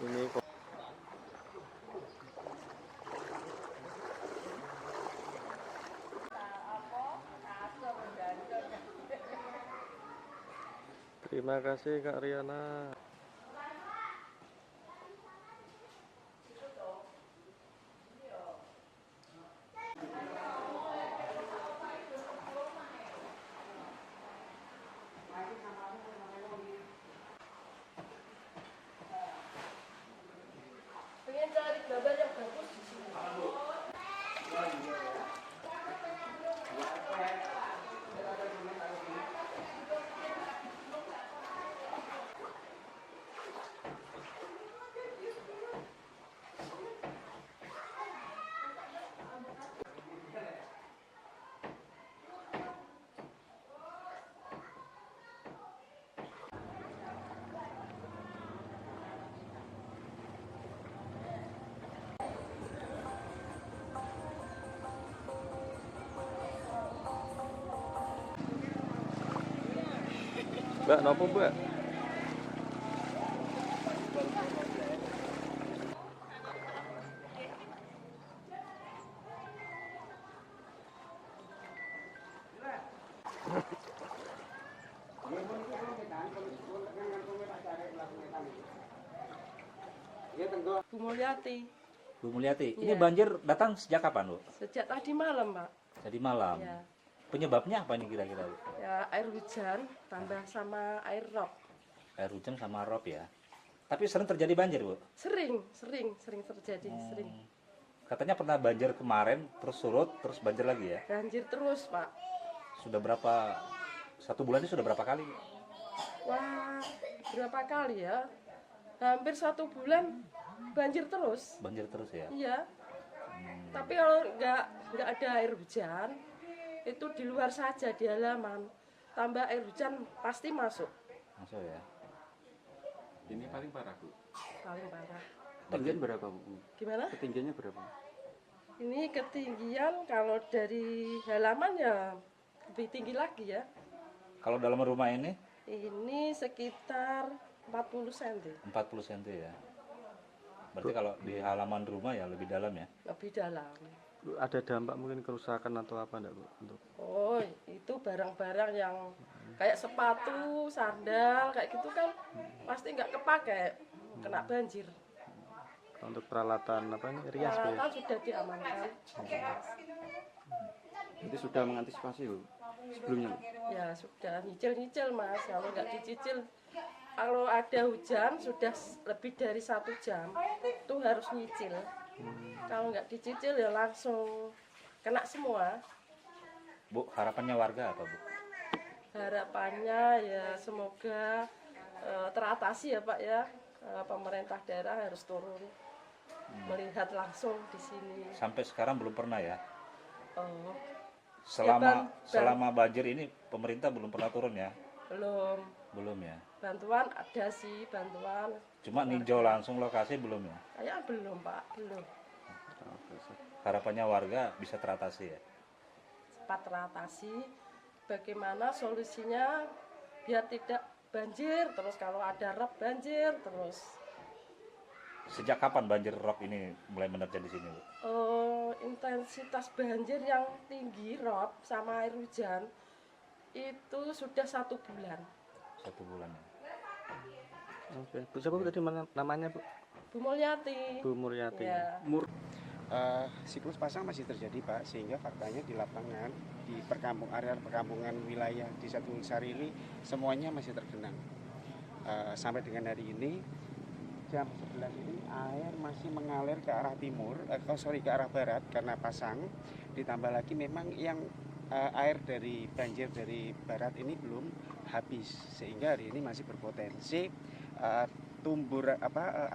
Ini terima kasih Kak Riana. Pengen cari gambar yang bagus di sini. Mbak, nopo Mbak? Bu Mulyati. Bu Mulyati, ini Iya. banjir datang sejak kapan, Bu? Sejak tadi malam, Pak. Tadi malam. Ya, Penyebabnya apa ini kira-kira, Bu? ya air hujan tambah sama air rob. Air hujan sama rob ya. Tapi sering terjadi banjir, Bu? Sering terjadi, sering. Katanya pernah banjir kemarin, terus surut, terus banjir lagi ya. Banjir terus, Pak. Sudah berapa, satu bulan ini sudah berapa kali? Wah, berapa kali ya? Hampir 1 bulan banjir terus. Banjir terus ya. Iya. Tapi kalau nggak ada air hujan, itu di luar saja di halaman. Tambah air hujan pasti masuk. Masuk ya. Ini paling parah, Bu. Paling parah. Ketinggian berapa, Bu? Gimana? Ketinggiannya berapa? Ini ketinggian kalau dari halaman ya lebih tinggi lagi ya. Kalau dalam rumah ini Ini sekitar 40 cm. 40 cm ya. Berarti kalau di halaman rumah ya lebih dalam ya. Lebih dalam. Ada dampak mungkin kerusakan atau apa enggak, Bu? Untuk Oh, itu barang-barang yang kayak sepatu, sandal, kayak gitu kan pasti nggak kepake, kena banjir. untuk peralatan apa ini rias, Bu ya? Peralatan sudah diamankan. Itu sudah mengantisipasi, Bu, sebelumnya, Bu? Ya sudah nyicil-nyicil Mas, kalau nggak dicicil, kalau ada hujan sudah lebih dari 1 jam, itu harus nyicil. Kalau nggak dicicil ya langsung kena semua. Bu, harapannya warga apa, Bu? Harapannya ya semoga teratasi ya Pak ya. Pemerintah daerah harus turun melihat langsung di sini. Sampai sekarang belum pernah ya. Oh, Selama banjir ini pemerintah belum pernah turun ya. belum Ya. bantuan ada sih bantuan. Cuma ninjau langsung lokasi belum ya. Kayak belum Pak, belum. Harapannya warga bisa teratasi ya. Cepat teratasi. Bagaimana solusinya biar tidak banjir terus, kalau ada rob banjir terus. Sejak kapan banjir rob ini mulai menerjang di sini, Bu? Intensitas banjir yang tinggi rob sama air hujan itu sudah 1 bulan. 1 bulan ya. Oke. Bu, siapa Bu tadi namanya, Bu? Bu Mulyati. Bu Muryati. Ya. Siklus pasang masih terjadi, Pak, sehingga faktanya di lapangan, di area perkampungan wilayah di Satu Sari ini semuanya masih tergenang. Sampai dengan hari ini jam 11 ini air masih mengalir ke arah ke arah barat karena pasang. Ditambah lagi memang yang air dari banjir dari barat ini belum habis, sehingga hari ini masih berpotensi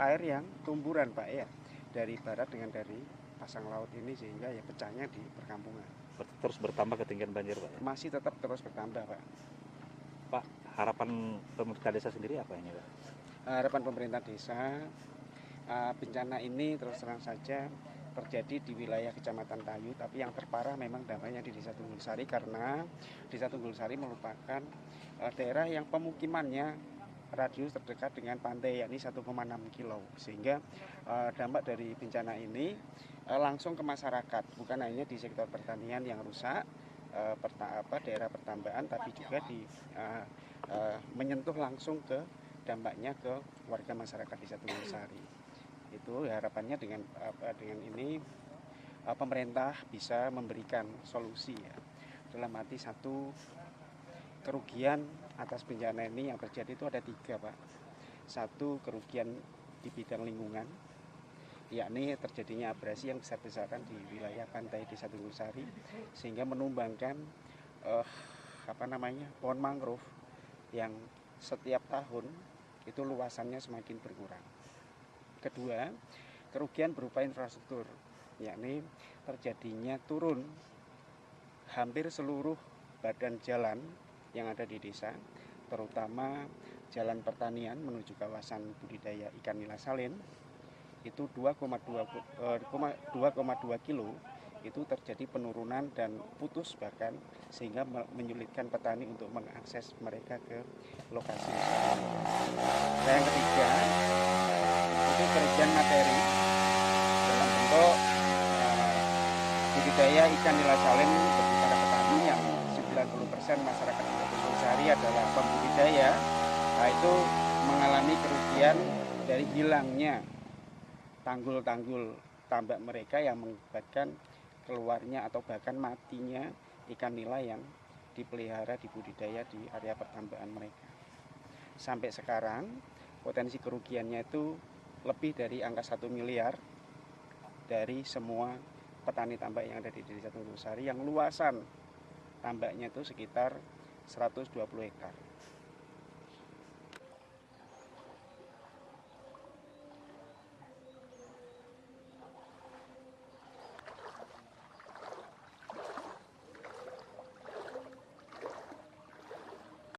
air yang tumburan, Pak ya, dari barat dengan dari pasang laut ini, sehingga ya pecahnya di perkampungan. Terus bertambah ketinggian banjir, Pak ya? Masih tetap terus bertambah, Pak. Pak, harapan pemerintah desa sendiri apa ini, Pak? Harapan pemerintah desa, bencana ini terus terang saja terjadi di wilayah Kecamatan Tayu, tapi yang terparah memang dampaknya di Desa Tunggulsari karena Desa Tunggulsari merupakan daerah yang pemukimannya radius terdekat dengan pantai yakni 1,6 kilo, sehingga dampak dari bencana ini langsung ke masyarakat, bukan hanya di sektor pertanian yang rusak, daerah pertambahan, tapi juga menyentuh langsung ke dampaknya ke warga masyarakat Desa Tunggulsari. Itu harapannya dengan ini pemerintah bisa memberikan solusi ya. Dalam arti satu, kerugian atas bencana ini yang terjadi itu ada 3 Pak. Satu, kerugian di bidang lingkungan, yakni terjadinya abrasi yang besar-besaran di wilayah pantai Desa Tunggulsari sehingga menumbangkan pohon mangrove yang setiap tahun itu luasannya semakin berkurang. Kedua, kerugian berupa infrastruktur, yakni terjadinya turun hampir seluruh badan jalan yang ada di desa, terutama jalan pertanian menuju kawasan budidaya ikan nila salin, itu 2,2 kilo itu terjadi penurunan dan putus bahkan, sehingga menyulitkan petani untuk mengakses mereka ke lokasi. Dan yang ketiga, itu kerugian materi dalam bentuk budidaya ikan nila salin bagi para petani yang 90% masyarakat Desa Tunggulsari adalah pembudidaya. Nah, itu mengalami kerugian dari hilangnya tanggul-tanggul tambak mereka yang mengakibatkan keluarnya atau bahkan matinya ikan nila yang dipelihara dibudidaya di area pertambahan mereka. Sampai sekarang potensi kerugiannya itu lebih dari angka 1 miliar dari semua petani tambak yang ada di Desa Tunggulsari yang luasan tambaknya itu sekitar 120 hektar.